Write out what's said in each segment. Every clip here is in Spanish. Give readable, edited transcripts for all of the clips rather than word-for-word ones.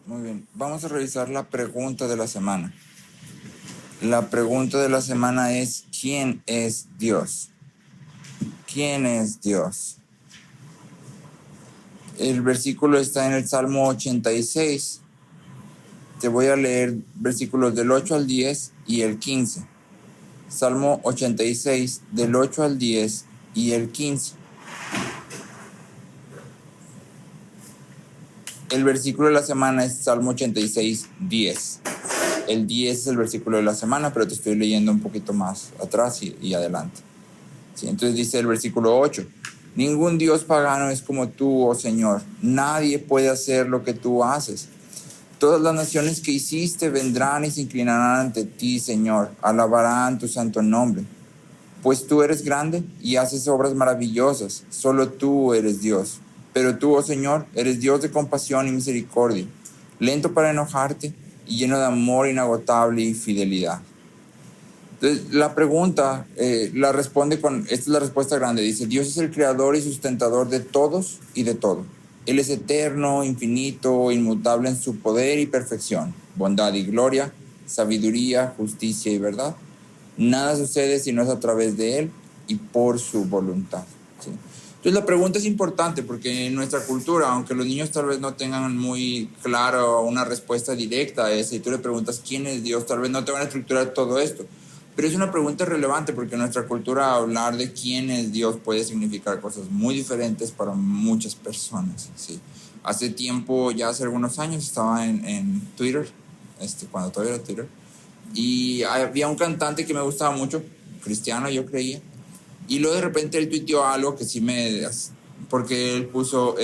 Muy bien, vamos a revisar la pregunta de la semana. La pregunta de la semana es: ¿quién es Dios? ¿Quién es Dios? El versículo está en el Salmo 86. Te voy a leer versículos del 8 al 10 y el 15. Salmo 86, del 8 al 10 y el 15. El versículo de la semana es Salmo 86, 10. El 10 es el versículo de la semana, pero te estoy leyendo un poquito más atrás y adelante. Sí, entonces dice el versículo 8. Ningún Dios pagano es como tú, oh Señor. Nadie puede hacer lo que tú haces. Todas las naciones que hiciste vendrán y se inclinarán ante ti, Señor. Alabarán tu santo nombre. Pues tú eres grande y haces obras maravillosas. Solo tú eres Dios. Pero tú, oh Señor, eres Dios de compasión y misericordia, lento para enojarte y lleno de amor inagotable y fidelidad. Entonces, la pregunta la responde con, esta es la respuesta grande, dice: Dios es el creador y sustentador de todos y de todo. Él es eterno, infinito, inmutable en su poder y perfección, bondad y gloria, sabiduría, justicia y verdad. Nada sucede si no es a través de Él y por su voluntad. ¿Sí? Entonces la pregunta es importante porque en nuestra cultura, aunque los niños tal vez no tengan muy claro una respuesta directa a esa, y tú le preguntas quién es Dios, tal vez no te van a estructurar todo esto. Pero es una pregunta relevante porque en nuestra cultura hablar de quién es Dios puede significar cosas muy diferentes para muchas personas. ¿Sí? Hace tiempo, ya hace algunos años, estaba en Twitter, cuando todavía era Twitter, y había un cantante que me gustaba mucho, cristiano yo creía, y luego de repente él tuiteó algo que sí porque él puso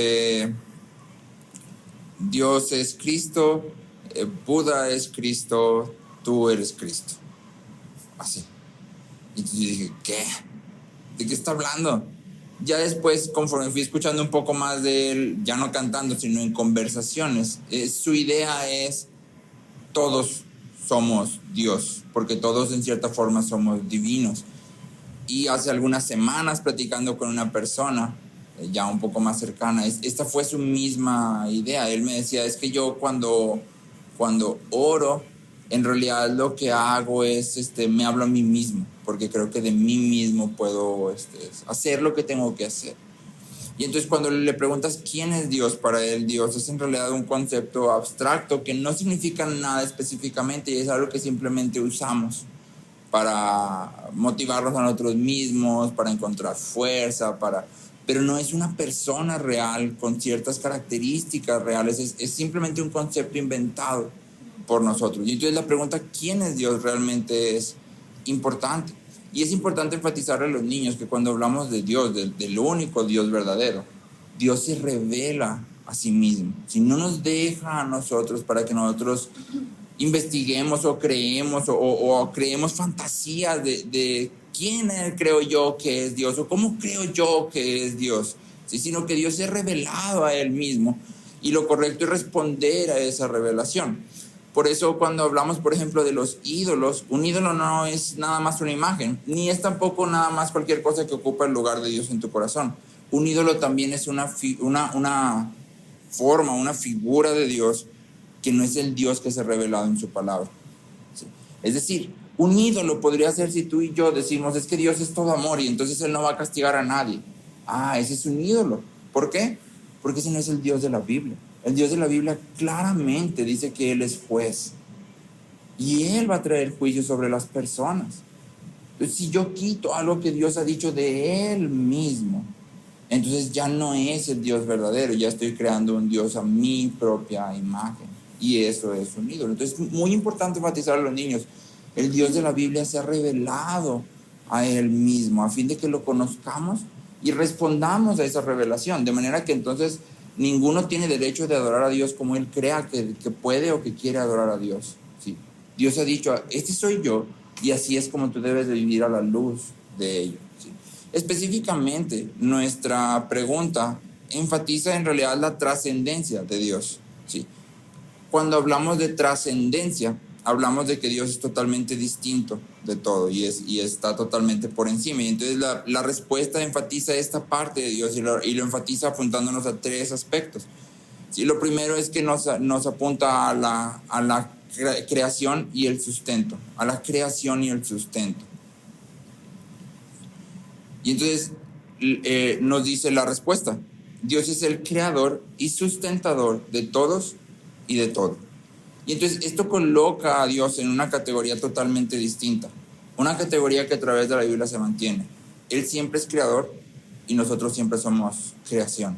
Dios es Cristo, Buda es Cristo, tú eres Cristo, así. Y yo dije, ¿qué? ¿De qué está hablando? Ya después, conforme fui escuchando un poco más de él, ya no cantando, sino en conversaciones, su idea es: todos somos Dios, porque todos en cierta forma somos divinos. Y hace algunas semanas, platicando con una persona ya un poco más cercana, esta fue su misma idea. Él me decía: es que yo cuando oro, en realidad lo que hago es, me hablo a mí mismo, porque creo que de mí mismo puedo hacer lo que tengo que hacer. Y entonces cuando le preguntas quién es Dios, para él Dios es en realidad un concepto abstracto que no significa nada específicamente y es algo que simplemente usamos para motivarnos a nosotros mismos, para encontrar fuerza, pero no es una persona real con ciertas características reales, es simplemente un concepto inventado por nosotros. Y entonces la pregunta ¿quién es Dios? Realmente es importante. Y es importante enfatizarle a los niños que cuando hablamos de Dios, del único Dios verdadero, Dios se revela a sí mismo. Si no nos deja a nosotros para que nosotros investiguemos o creemos o creemos fantasías de quién creo yo que es Dios o cómo creo yo que es Dios, ¿sí? Sino que Dios se ha revelado a Él mismo y lo correcto es responder a esa revelación. Por eso cuando hablamos, por ejemplo, de los ídolos, un ídolo no es nada más una imagen, ni es tampoco nada más cualquier cosa que ocupa el lugar de Dios en tu corazón. Un ídolo también es una forma, una figura de Dios que no es el Dios que se ha revelado en su palabra. ¿Sí? Es decir, un ídolo podría ser si tú y yo decimos: es que Dios es todo amor y entonces Él no va a castigar a nadie. Ese es un ídolo. ¿Por qué? Porque ese no es el Dios de la Biblia. El Dios de la Biblia claramente dice que Él es juez y Él va a traer juicio sobre las personas. Entonces, si yo quito algo que Dios ha dicho de Él mismo, entonces ya no es el Dios verdadero, ya estoy creando un Dios a mi propia imagen. Y eso es un ídolo. Entonces es muy importante enfatizar a los niños: el Dios de la Biblia se ha revelado a Él mismo, a fin de que lo conozcamos y respondamos a esa revelación. De manera que entonces ninguno tiene derecho de adorar a Dios como Él crea que puede o que quiere adorar a Dios. ¿Sí? Dios ha dicho: este soy yo, y así es como tú debes de vivir a la luz de ello. ¿Sí? Específicamente, nuestra pregunta enfatiza en realidad la trascendencia de Dios. ¿Sí? Cuando hablamos de trascendencia, hablamos de que Dios es totalmente distinto de todo y está totalmente por encima. Y entonces la respuesta enfatiza esta parte de Dios y lo enfatiza apuntándonos a tres aspectos. Sí, lo primero es que nos apunta a la creación y el sustento, a la creación y el sustento. Y entonces nos dice la respuesta. Dios es el creador y sustentador de todos y de todo. Y entonces esto coloca a Dios en una categoría totalmente distinta, una categoría que a través de la Biblia se mantiene. Él siempre es creador y nosotros siempre somos creación.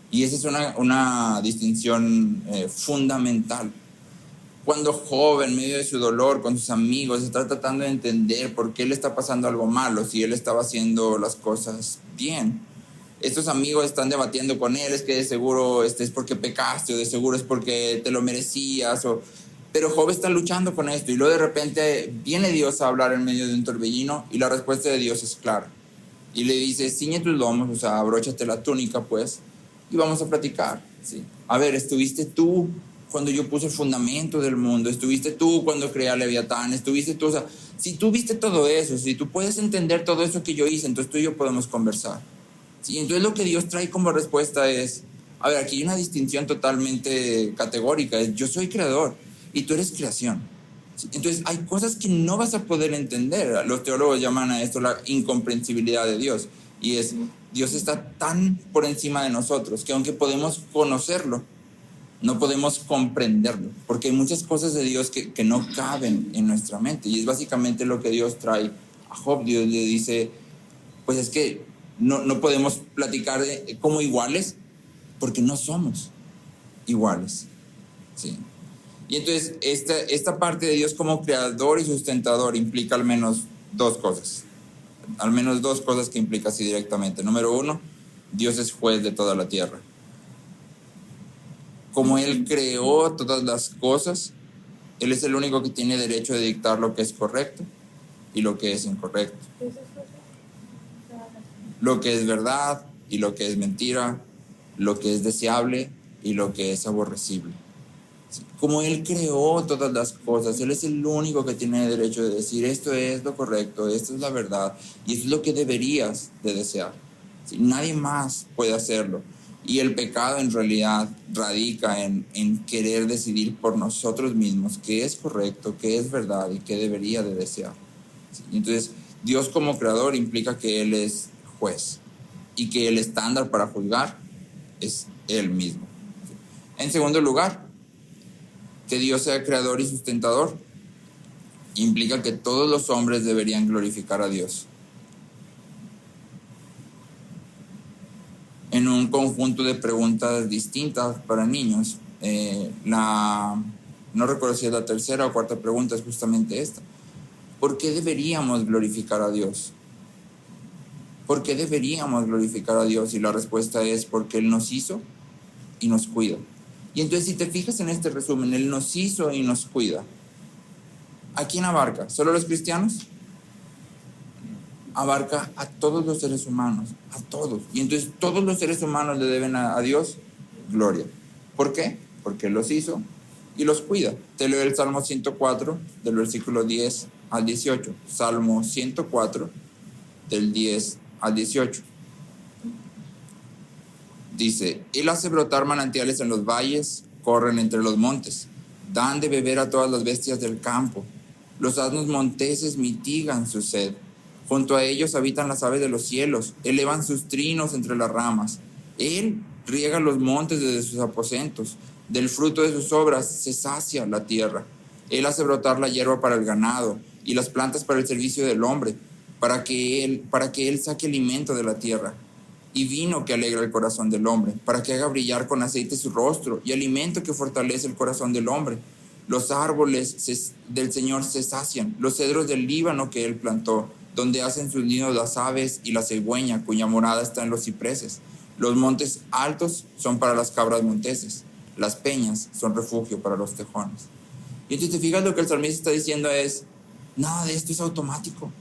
Y esa es una distinción fundamental. Cuando Job, en medio de su dolor, con sus amigos, está tratando de entender por qué le está pasando algo malo, si él estaba haciendo las cosas bien. Estos amigos están debatiendo con él, es que de seguro es porque pecaste, o de seguro es porque te lo merecías, pero Job está luchando con esto, y luego de repente viene Dios a hablar en medio de un torbellino, y la respuesta de Dios es clara. Y le dice, ciñe tus lomos, o sea, abróchate la túnica, pues, y vamos a platicar, ¿sí? A ver, estuviste tú cuando yo puse el fundamento del mundo, estuviste tú cuando creé a Leviatán, estuviste tú, o sea, si tú viste todo eso, si tú puedes entender todo eso que yo hice, entonces tú y yo podemos conversar. Sí, entonces lo que Dios trae como respuesta es, a ver, aquí hay una distinción totalmente categórica, es yo soy creador y tú eres creación. Sí, entonces hay cosas que no vas a poder entender. Los teólogos llaman a esto la incomprensibilidad de Dios. Y es, Dios está tan por encima de nosotros que aunque podemos conocerlo, no podemos comprenderlo, porque hay muchas cosas de Dios que no caben en nuestra mente. Y es básicamente lo que Dios trae a Job. Dios le dice, pues es que no podemos platicar como iguales porque no somos iguales. ¿Sí? Y entonces esta parte de Dios como creador y sustentador implica al menos dos cosas. Al menos dos cosas que implica así directamente. Número uno, Dios es juez de toda la tierra. Como Él creó todas las cosas, Él es el único que tiene derecho de dictar lo que es correcto y lo que es incorrecto. Lo que es verdad y lo que es mentira, lo que es deseable y lo que es aborrecible. Como Él creó todas las cosas, Él es el único que tiene derecho de decir esto es lo correcto, esto es la verdad y esto es lo que deberías de desear. ¿Sí? Nadie más puede hacerlo. Y el pecado en realidad radica en querer decidir por nosotros mismos qué es correcto, qué es verdad y qué debería de desear. ¿Sí? Entonces, Dios como creador implica que Él es juez y que el estándar para juzgar es Él mismo. ¿Sí? En segundo lugar, que Dios sea creador y sustentador implica que todos los hombres deberían glorificar a Dios. En un conjunto de preguntas distintas para niños, no recuerdo si es la tercera o cuarta pregunta, es justamente esta. ¿Por qué deberíamos glorificar a Dios? ¿Por qué deberíamos glorificar a Dios? Y la respuesta es porque Él nos hizo y nos cuida. Y entonces si te fijas en este resumen, Él nos hizo y nos cuida. ¿A quién abarca? ¿Solo a los cristianos? Abarca a todos los seres humanos, a todos. Y entonces todos los seres humanos le deben a Dios gloria. ¿Por qué? Porque Él los hizo y los cuida. Te leo el Salmo 104, del versículo 10 al 18. Salmo 104, del 10 al 18. Dice, Él hace brotar manantiales en los valles, corren entre los montes, dan de beber a todas las bestias del campo. Los asnos monteses mitigan su sed. Junto a ellos habitan las aves de los cielos, elevan sus trinos entre las ramas. Él riega los montes desde sus aposentos, del fruto de sus obras se sacia la tierra. Él hace brotar la hierba para el ganado y las plantas para el servicio del hombre, para que él saque alimento de la tierra. Y vino que alegra el corazón del hombre, para que haga brillar con aceite su rostro, y alimento que fortalece el corazón del hombre. Los árboles del Señor se sacian, los cedros del Líbano que Él plantó, donde hacen sus nidos las aves y la cigüeña, cuya morada está en los cipreses. Los montes altos son para las cabras monteses, las peñas son refugio para los tejones. Y entonces te fijas, lo que el salmista está diciendo es, nada de esto es automático.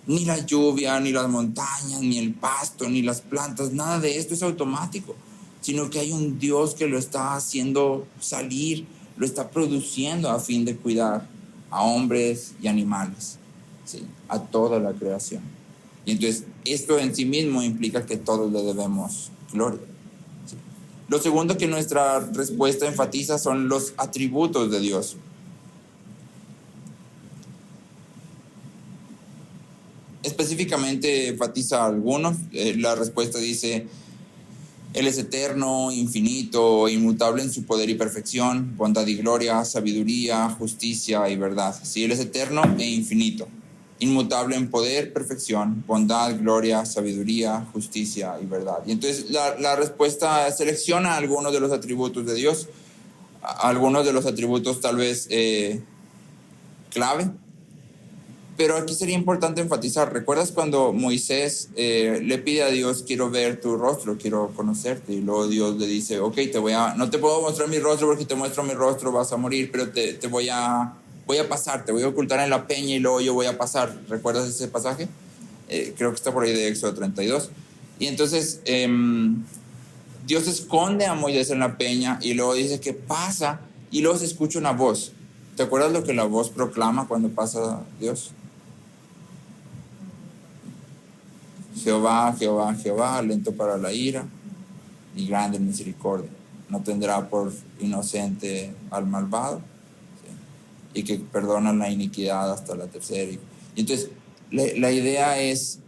Ni la lluvia, ni las montañas, ni el pasto, ni las plantas, nada de esto es automático, sino que hay un Dios que lo está haciendo salir, lo está produciendo a fin de cuidar a hombres y animales, ¿sí? A toda la creación. Y entonces esto en sí mismo implica que todos le debemos gloria, ¿sí? Lo segundo que nuestra respuesta enfatiza son los atributos de Dios. Específicamente enfatiza algunos. La respuesta dice: Él es eterno, infinito, inmutable en su poder y perfección, bondad y gloria, sabiduría, justicia y verdad. Sí, Él es eterno e infinito, inmutable en poder, perfección, bondad, gloria, sabiduría, justicia y verdad. Y entonces la respuesta selecciona algunos de los atributos de Dios, algunos de los atributos tal vez clave. Pero aquí sería importante enfatizar. ¿Recuerdas cuando Moisés le pide a Dios: quiero ver tu rostro, quiero conocerte? Y luego Dios le dice: ok, no te puedo mostrar mi rostro, porque te muestro mi rostro vas a morir, pero voy a pasar, te voy a ocultar en la peña y luego yo voy a pasar. ¿Recuerdas ese pasaje? Creo que está por ahí de Éxodo 32. Y entonces Dios esconde a Moisés en la peña y luego dice que pasa, y luego se escucha una voz. ¿Te acuerdas lo que la voz proclama cuando pasa Dios? Jehová, Jehová, Jehová, lento para la ira y grande en misericordia. No tendrá por inocente al malvado, ¿sí? Y que perdona la iniquidad hasta la tercera. Y entonces, la idea es,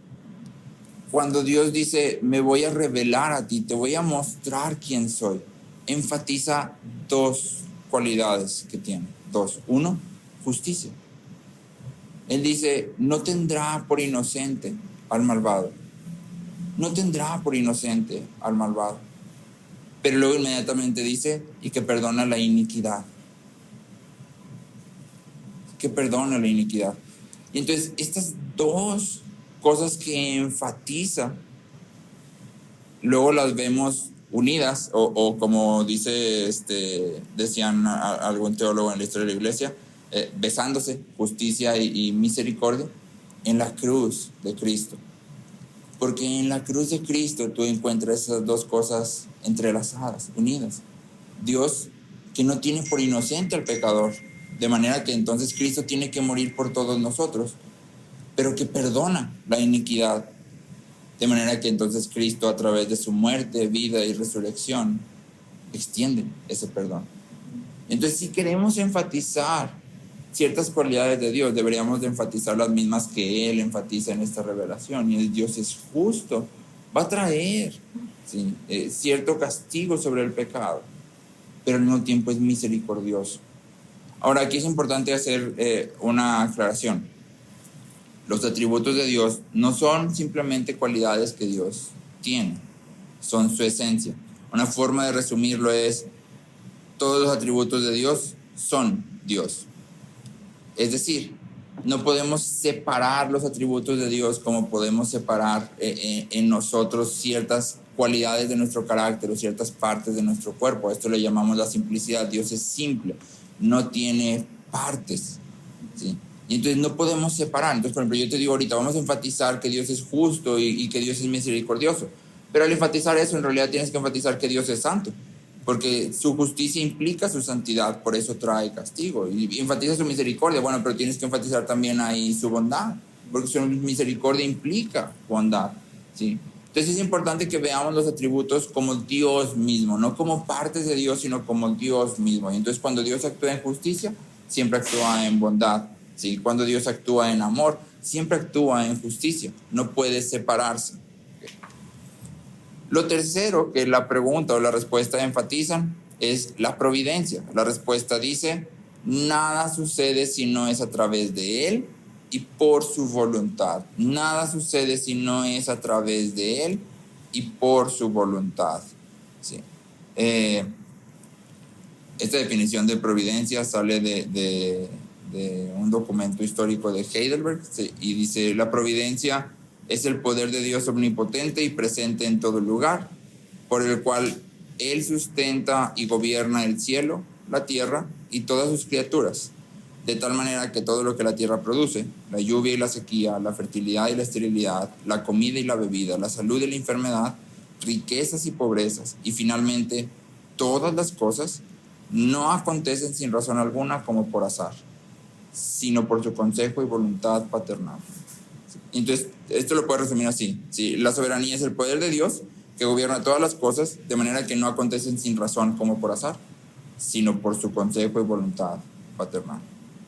cuando Dios dice: me voy a revelar a ti, te voy a mostrar quién soy, enfatiza dos cualidades que tiene. Dos. Uno, justicia. Él dice: no tendrá por inocente al malvado. No tendrá por inocente al malvado. Pero luego inmediatamente dice: y que perdona la iniquidad. Que perdona la iniquidad. Y entonces estas dos cosas que enfatiza, luego las vemos unidas, o como decían algún teólogo en la historia de la iglesia, besándose, justicia y misericordia, en la cruz de Cristo. Porque en la cruz de Cristo tú encuentras esas dos cosas entrelazadas, unidas. Dios, que no tiene por inocente al pecador, de manera que entonces Cristo tiene que morir por todos nosotros, pero que perdona la iniquidad, de manera que entonces Cristo, a través de su muerte, vida y resurrección, extiende ese perdón. Entonces, si queremos enfatizar ciertas cualidades de Dios, deberíamos de enfatizar las mismas que Él enfatiza en esta revelación. Y el Dios es justo, va a traer, ¿sí?, cierto castigo sobre el pecado, pero al mismo tiempo es misericordioso. Ahora, aquí es importante hacer una aclaración. Los atributos de Dios no son simplemente cualidades que Dios tiene, son su esencia. Una forma de resumirlo es: todos los atributos de Dios son Dios. Es decir, no podemos separar los atributos de Dios como podemos separar en nosotros ciertas cualidades de nuestro carácter o ciertas partes de nuestro cuerpo. A esto le llamamos la simplicidad. Dios es simple, no tiene partes, ¿sí? Y entonces no podemos separar. Entonces, por ejemplo, yo te digo ahorita, vamos a enfatizar que Dios es justo y que Dios es misericordioso. Pero al enfatizar eso, en realidad tienes que enfatizar que Dios es santo, porque su justicia implica su santidad, por eso trae castigo. Y enfatiza su misericordia, bueno, pero tienes que enfatizar también ahí su bondad, porque su misericordia implica bondad, ¿sí? Entonces es importante que veamos los atributos como Dios mismo, no como partes de Dios, sino como Dios mismo. Y entonces cuando Dios actúa en justicia, siempre actúa en bondad, ¿sí? Cuando Dios actúa en amor, siempre actúa en justicia, no puede separarse. Lo tercero que la pregunta o la respuesta enfatizan es la providencia. La respuesta dice: nada sucede si no es a través de Él y por su voluntad. Nada sucede si no es a través de Él y por su voluntad. Sí. Esta definición de providencia sale de un documento histórico de Heidelberg, sí, y dice: la providencia es el poder de Dios omnipotente y presente en todo lugar, por el cual Él sustenta y gobierna el cielo, la tierra y todas sus criaturas, de tal manera que todo lo que la tierra produce, la lluvia y la sequía, la fertilidad y la esterilidad, la comida y la bebida, la salud y la enfermedad, riquezas y pobrezas, y finalmente todas las cosas, no acontecen sin razón alguna como por azar, sino por su consejo y voluntad paternal. Entonces, esto lo puedo resumir así, ¿sí? La soberanía es el poder de Dios que gobierna todas las cosas, de manera que no acontecen sin razón como por azar, sino por su consejo y voluntad paternal.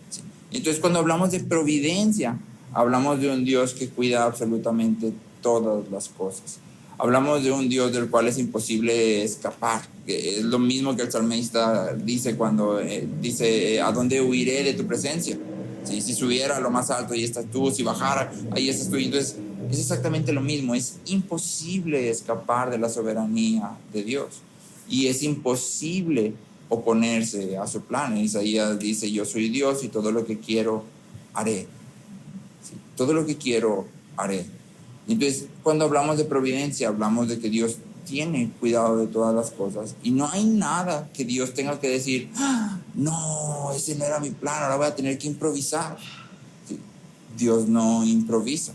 ¿Sí? Entonces, cuando hablamos de providencia, hablamos de un Dios que cuida absolutamente todas las cosas. Hablamos de un Dios del cual es imposible escapar, que es lo mismo que el salmista dice cuando dice, ¿a dónde huiré de tu presencia? ¿Sí? Si subiera a lo más alto, ahí estás tú; si bajara, ahí estás tú. Entonces, es exactamente lo mismo. Es imposible escapar de la soberanía de Dios. Y es imposible oponerse a su plan. Isaías dice, yo soy Dios y todo lo que quiero haré. ¿Sí? Todo lo que quiero haré. Entonces, cuando hablamos de providencia, hablamos de que Dios tiene cuidado de todas las cosas y no hay nada que Dios tenga que decir, ¡ah! No, ese no era mi plan, ahora voy a tener que improvisar. ¿Sí? Dios no improvisa.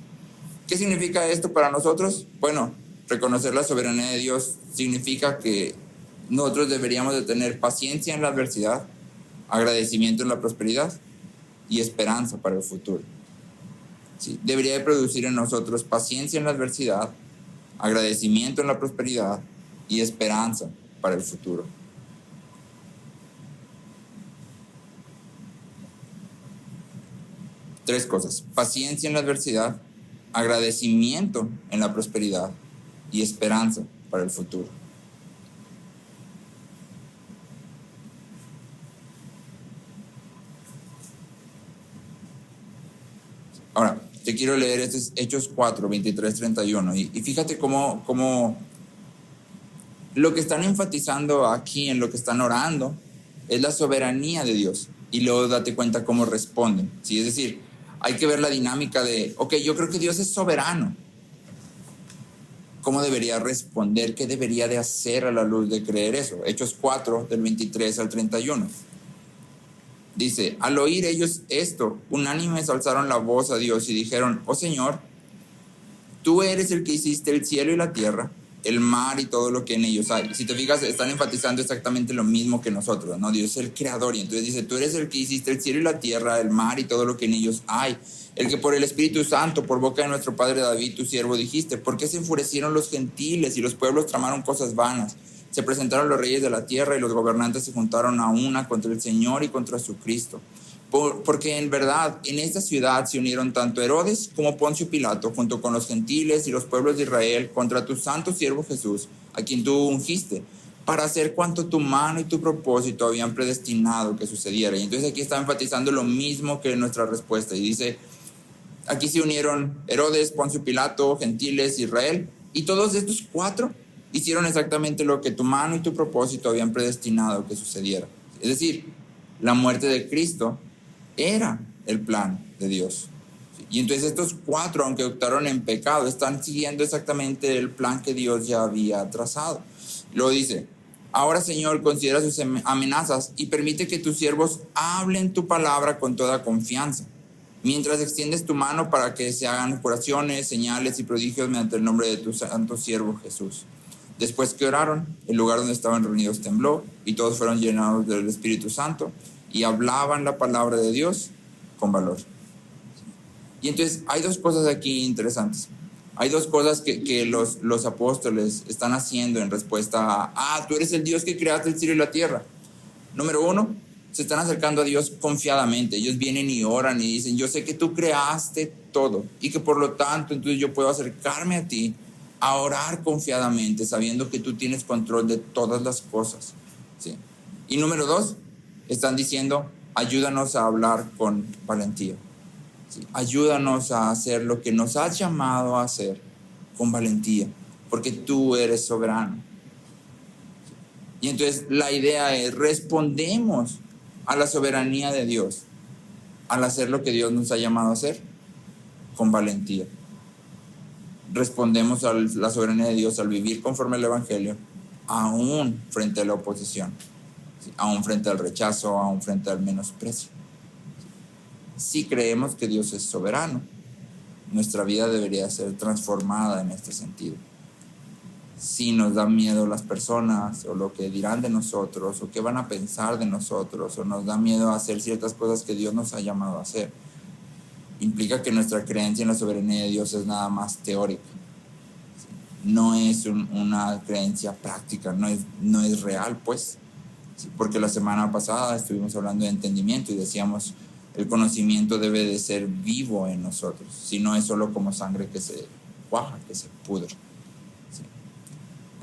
¿Qué significa esto para nosotros? Bueno, reconocer la soberanía de Dios significa que nosotros deberíamos de tener paciencia en la adversidad, agradecimiento en la prosperidad y esperanza para el futuro. ¿Sí? Debería de producir en nosotros paciencia en la adversidad, agradecimiento en la prosperidad y esperanza para el futuro. Tres cosas: paciencia en la adversidad, agradecimiento en la prosperidad y esperanza para el futuro. Ahora, te quiero leer Hechos 4, 23, 31. Y fíjate cómo lo que están enfatizando aquí, en lo que están orando, es la soberanía de Dios. Y luego date cuenta cómo responden. ¿Sí? Es decir, hay que ver la dinámica de, ok, yo creo que Dios es soberano. ¿Cómo debería responder? ¿Qué debería de hacer a la luz de creer eso? Hechos 4, del 23 al 31. Dice, al oír ellos esto, unánimes alzaron la voz a Dios y dijeron, oh Señor, tú eres el que hiciste el cielo y la tierra, el mar y todo lo que en ellos hay. Si te fijas, están enfatizando exactamente lo mismo que nosotros, ¿no? Dios es el creador y entonces dice, tú eres el que hiciste el cielo y la tierra, el mar y todo lo que en ellos hay. El que por el Espíritu Santo, por boca de nuestro padre David, tu siervo, dijiste, ¿por qué se enfurecieron los gentiles y los pueblos tramaron cosas vanas? Se presentaron los reyes de la tierra y los gobernantes se juntaron a una contra el Señor y contra su Cristo. Porque en verdad en esta ciudad se unieron tanto Herodes como Poncio Pilato, junto con los gentiles y los pueblos de Israel, contra tu santo siervo Jesús, a quien tú ungiste, para hacer cuanto tu mano y tu propósito habían predestinado que sucediera. Y entonces aquí está enfatizando lo mismo que nuestra respuesta. Y dice, aquí se unieron Herodes, Poncio Pilato, gentiles, Israel, y todos estos cuatro hicieron exactamente lo que tu mano y tu propósito habían predestinado que sucediera. Es decir, la muerte de Cristo era el plan de Dios. Y entonces estos cuatro, aunque optaron en pecado, están siguiendo exactamente el plan que Dios ya había trazado. Luego dice, ahora Señor, considera sus amenazas y permite que tus siervos hablen tu palabra con toda confianza, mientras extiendes tu mano para que se hagan curaciones, señales y prodigios mediante el nombre de tu santo siervo Jesús. Después que oraron, el lugar donde estaban reunidos tembló y todos fueron llenados del Espíritu Santo y hablaban la palabra de Dios con valor. Y entonces hay dos cosas aquí interesantes. Hay dos cosas que los apóstoles están haciendo en respuesta a, tú eres el Dios que creaste el cielo y la tierra. Número uno, se están acercando a Dios confiadamente. Ellos vienen y oran y dicen, yo sé que tú creaste todo y que por lo tanto entonces yo puedo acercarme a ti a orar confiadamente, sabiendo que tú tienes control de todas las cosas. ¿Sí? Y número dos, están diciendo, ayúdanos a hablar con valentía. ¿Sí? Ayúdanos a hacer lo que nos has llamado a hacer con valentía, porque tú eres soberano. ¿Sí? Y entonces la idea es, respondemos a la soberanía de Dios al hacer lo que Dios nos ha llamado a hacer con valentía. Respondemos a la soberanía de Dios al vivir conforme al Evangelio, aún frente a la oposición, ¿sí? Aún frente al rechazo, aún frente al menosprecio. Si creemos que Dios es soberano, nuestra vida debería ser transformada en este sentido. Si nos da miedo las personas o lo que dirán de nosotros o qué van a pensar de nosotros o nos da miedo a hacer ciertas cosas que Dios nos ha llamado a hacer, implica que nuestra creencia en la soberanía de Dios es nada más teórica. no es una creencia práctica, no es real, pues. Sí, porque la semana pasada estuvimos hablando de entendimiento y decíamos, el conocimiento debe de ser vivo en nosotros, si no es solo como sangre que se cuaja, que se pudre. Sí.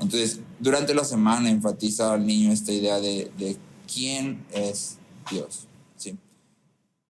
Entonces, durante la semana enfatiza al niño esta idea de quién es Dios. ¿Sí?